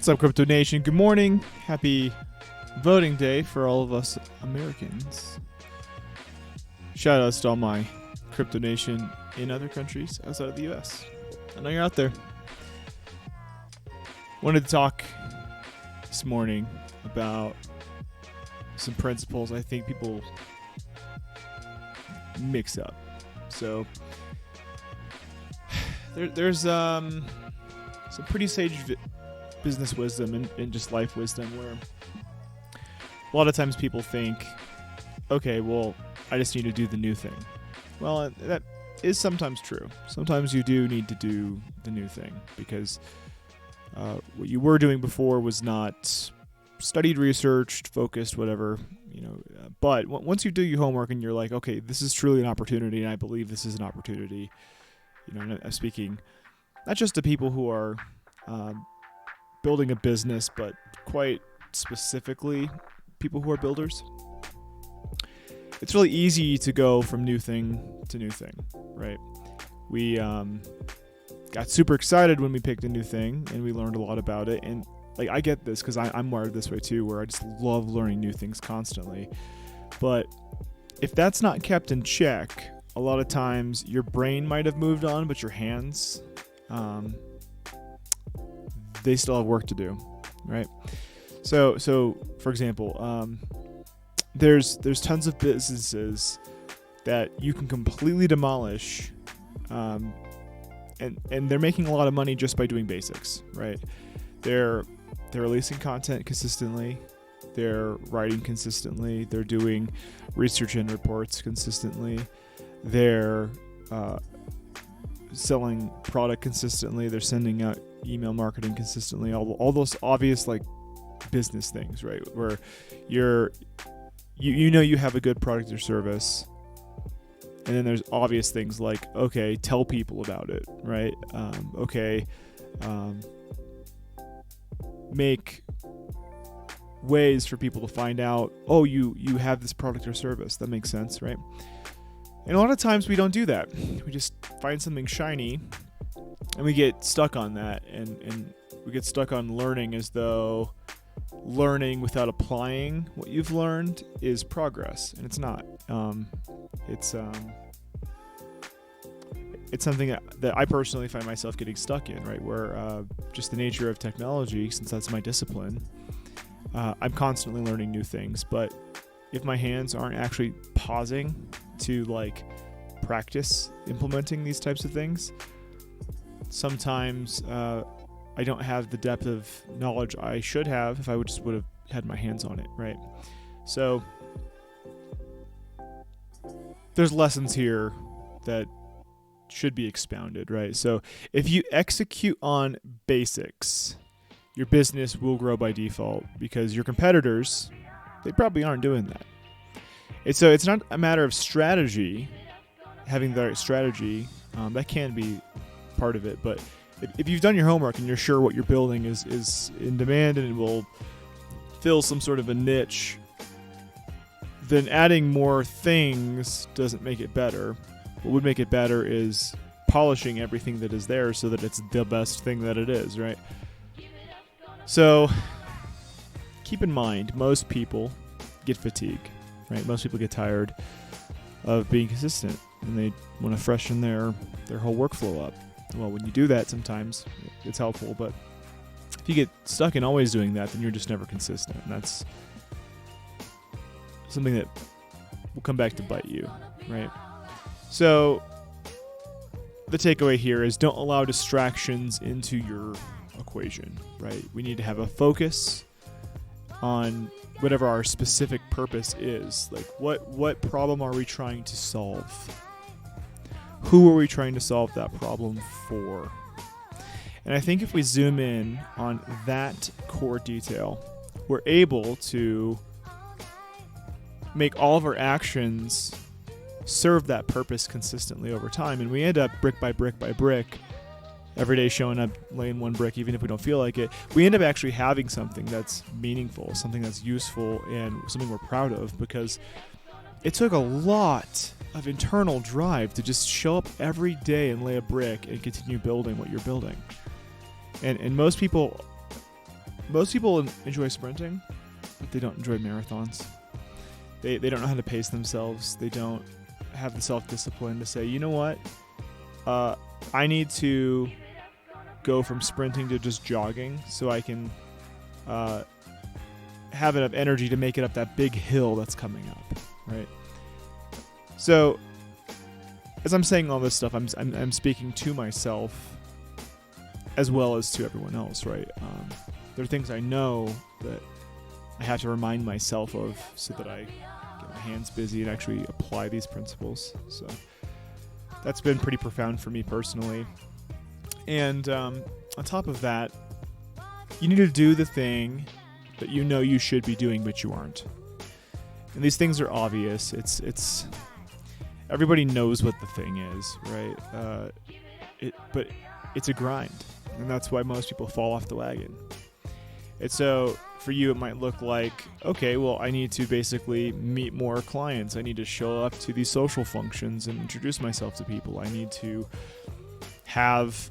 What's up, Crypto Nation? Good morning. Happy voting day for all of us Americans. Shout outs to all my Crypto Nation in other countries outside of the US. I know you're out there. Wanted to talk this morning about some principles I think people mix up. So there's some pretty sage business wisdom and just life wisdom where a lot of times people think, okay, well, I just need to do the new thing. Well, that is sometimes true. Sometimes you do need to do the new thing because what you were doing before was not studied, researched, focused, whatever, but once you do your homework and you're like, okay, this is truly an opportunity and I believe this is an opportunity, I'm speaking not just to people who are building a business, but quite specifically people who are builders. It's really easy to go from new thing to new thing, right? We got super excited when we picked a new thing and we learned a lot about it. And I get this because I'm wired this way too, where I just love learning new things constantly. But if that's not kept in check, a lot of times your brain might have moved on, but your hands, they still have work to do, right? So for example, there's tons of businesses that you can completely demolish, and they're making a lot of money just by doing basics, right? They're releasing content consistently, they're writing consistently, they're doing research and reports consistently, they're selling product consistently, they're sending out email marketing consistently, all those obvious business things, right? Where you have a good product or service, and then there's obvious things like, okay, tell people about it, right? Make ways for people to find out, oh, you have this product or service. That makes sense, right? And a lot of times we don't do that. We just find something shiny and we get stuck on that, and we get stuck on learning as though learning without applying what you've learned is progress, and it's not. It's something that I personally find myself getting stuck in, right? Where just the nature of technology, since that's my discipline, I'm constantly learning new things. But if my hands aren't actually pausing to practice implementing these types of things, sometimes I don't have the depth of knowledge I should have if I would have had my hands on it, right? So there's lessons here that should be expounded, right? So if you execute on basics, your business will grow by default because your competitors, they probably aren't doing that. So it's not a matter of strategy, having the right strategy. That can be part of it, but if you've done your homework and you're sure what you're building is in demand and it will fill some sort of a niche, then adding more things doesn't make it better. What would make it better is polishing everything that is there so that it's the best thing that it is, right? So keep in mind, most people get fatigued, right? Most people get tired of being consistent and they want to freshen their whole workflow up. Well, when you do that, sometimes it's helpful, but if you get stuck in always doing that, then you're just never consistent. And that's something that will come back to bite you, right? So the takeaway here is don't allow distractions into your equation, right? We need to have a focus on whatever our specific purpose is. What problem are we trying to solve? Who are we trying to solve that problem for? And I think if we zoom in on that core detail, we're able to make all of our actions serve that purpose consistently over time. And we end up brick by brick by brick, every day showing up, laying one brick, even if we don't feel like it. We end up actually having something that's meaningful, something that's useful, and something we're proud of, because it took a lot of internal drive to just show up every day and lay a brick and continue building what you're building. And most people most people enjoy sprinting, but they don't enjoy marathons. They don't know how to pace themselves. They don't have the self-discipline to say, you know what, I need to go from sprinting to just jogging so I can have enough energy to make it up that big hill that's coming up, right? So as I'm saying all this stuff, I'm speaking to myself as well as to everyone else, right? There are things I know that I have to remind myself of so that I get my hands busy and actually apply these principles. So that's been pretty profound for me personally. And on top of that, you need to do the thing that you know you should be doing, but you aren't. And these things are obvious. It's everybody knows what the thing is, right? But it's a grind, and that's why most people fall off the wagon. And so for you, it might look like, okay, well, I need to basically meet more clients. I need to show up to these social functions and introduce myself to people. I need to have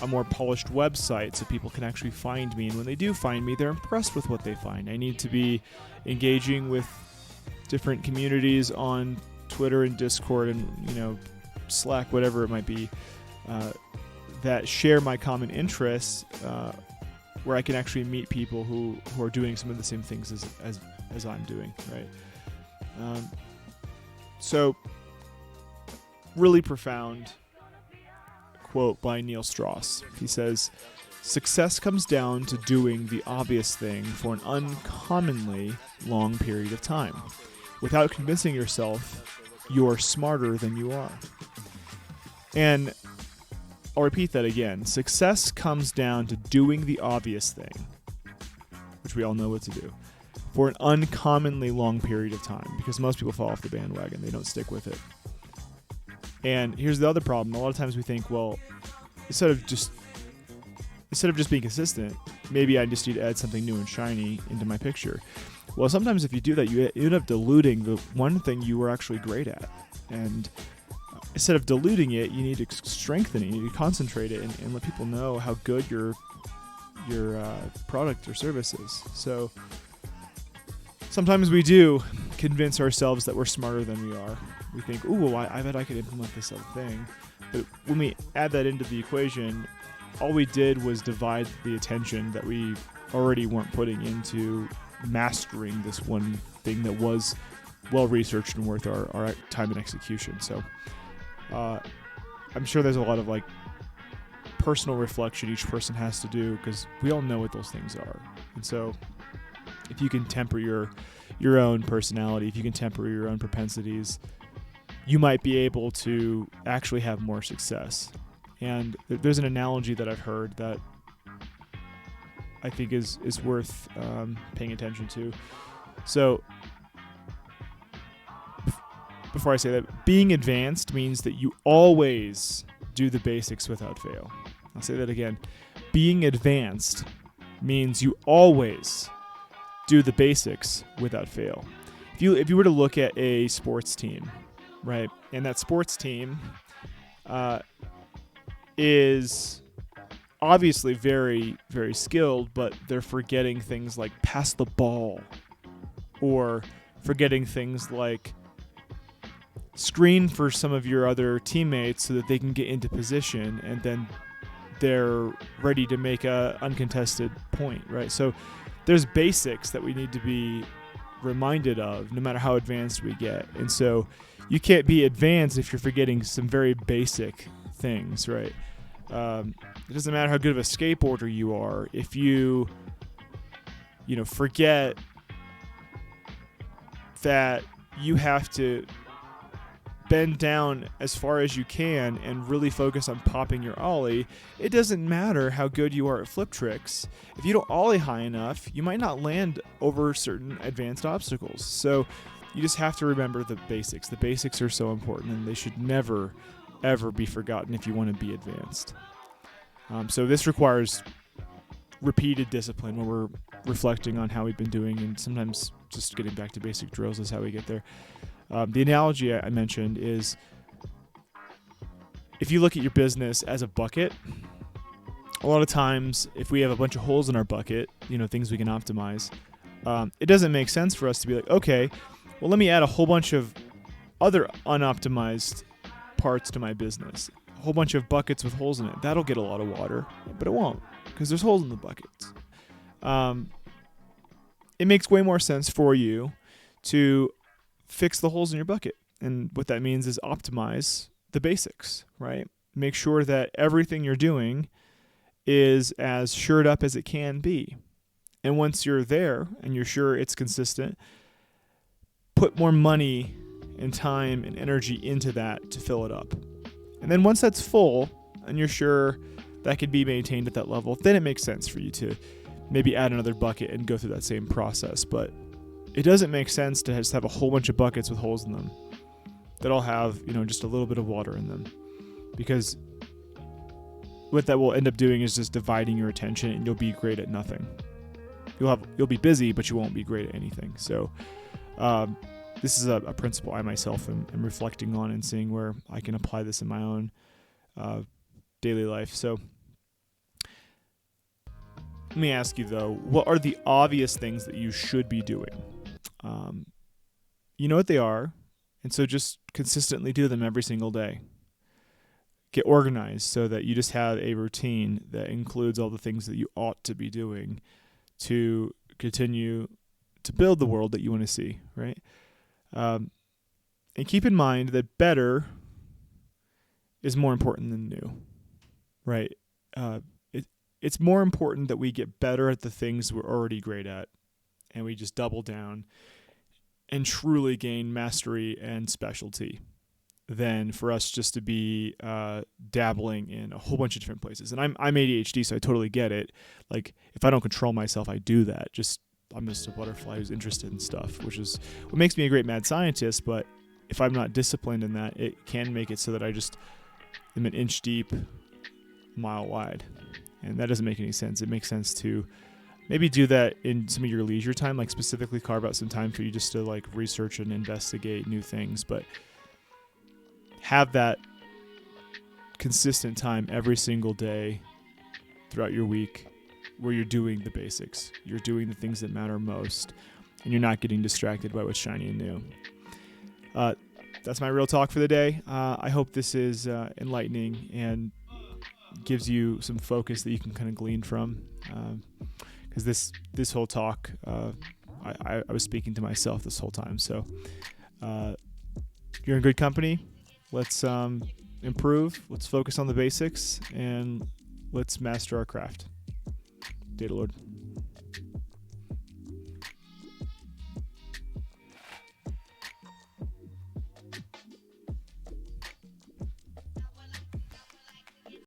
a more polished website so people can actually find me. And when they do find me, they're impressed with what they find. I need to be engaging with different communities on Twitter and Discord and, Slack, whatever it might be, that share my common interests, where I can actually meet people who are doing some of the same things as I'm doing, right? So really profound quote by Neil Strauss. He says, "Success comes down to doing the obvious thing for an uncommonly long period of time, without convincing yourself you're smarter than you are." And I'll repeat that again. Success comes down to doing the obvious thing, which we all know what to do, for an uncommonly long period of time, because most people fall off the bandwagon. They don't stick with it. And here's the other problem. A lot of times we think, well, instead of just being consistent, maybe I just need to add something new and shiny into my picture. Well, sometimes if you do that, you end up diluting the one thing you were actually great at. And instead of diluting it, you need to strengthen it. You need to concentrate it and let people know how good your product or service is. So sometimes we do convince ourselves that we're smarter than we are. We think, ooh, well, I bet I could implement this other thing. But when we add that into the equation, all we did was divide the attention that we already weren't putting into mastering this one thing that was well-researched and worth our time and execution. So I'm sure there's a lot of personal reflection each person has to do, because we all know what those things are. And so if you can temper your own personality, if you can temper your own propensities, you might be able to actually have more success. And there's an analogy that I've heard that I think is worth paying attention to. So before I say that, being advanced means that you always do the basics without fail. I'll say that again. Being advanced means you always do the basics without fail. If you were to look at a sports team, right, and that sports team is obviously very, very skilled, but they're forgetting things like pass the ball, or forgetting things like screen for some of your other teammates so that they can get into position, and then they're ready to make a uncontested point, right? So there's basics that we need to be reminded of no matter how advanced we get. And so you can't be advanced if you're forgetting some very basic things, right? It doesn't matter how good of a skateboarder you are if you forget that you have to bend down as far as you can and really focus on popping your ollie. It doesn't matter how good you are at flip tricks. If you don't ollie high enough, you might not land over certain advanced obstacles. So you just have to remember the basics. The basics are so important, and they should never, ever be forgotten if you want to be advanced. So this requires repeated discipline when we're reflecting on how we've been doing, and sometimes just getting back to basic drills is how we get there. The analogy I mentioned is, if you look at your business as a bucket, a lot of times if we have a bunch of holes in our bucket, things we can optimize, it doesn't make sense for us to be like, okay, well, let me add a whole bunch of other unoptimized parts to my business. A whole bunch of buckets with holes in it. That'll get a lot of water, but it won't because there's holes in the buckets. It makes way more sense for you to fix the holes in your bucket. And what that means is optimize the basics, right? Make sure that everything you're doing is as shored up as it can be. And once you're there and you're sure it's consistent, put more money and time and energy into that to fill it up. And then once that's full and you're sure that could be maintained at that level, then it makes sense for you to maybe add another bucket and go through that same process. But it doesn't make sense to just have a whole bunch of buckets with holes in them that all have, just a little bit of water in them. Because what that will end up doing is just dividing your attention, and you'll be great at nothing. You'll be busy, but you won't be great at anything. So this is a principle I myself am reflecting on and seeing where I can apply this in my own daily life. So let me ask you, though, what are the obvious things that you should be doing? You know what they are, and so just consistently do them every single day. Get organized so that you just have a routine that includes all the things that you ought to be doing to continue to build the world that you want to see, right? And keep in mind that better is more important than new, right? It's more important that we get better at the things we're already great at, and we just double down and truly gain mastery and specialty than for us just to be dabbling in a whole bunch of different places. And I'm ADHD, so I totally get it. Like, if I don't control myself, I do that. I'm just a butterfly who's interested in stuff, which is what makes me a great mad scientist. But if I'm not disciplined in that, it can make it so that I just am an inch deep, mile wide. And that doesn't make any sense. It makes sense to maybe do that in some of your leisure time, like specifically carve out some time for you just to like research and investigate new things. But have that consistent time every single day throughout your week where you're doing the basics. You're doing the things that matter most, and you're not getting distracted by what's shiny and new. That's my real talk for the day. I hope this is enlightening and gives you some focus that you can kind of glean from. Because this whole talk, I was speaking to myself this whole time. So you're in good company. Let's improve. Let's focus on the basics, and let's master our craft. Data Lord.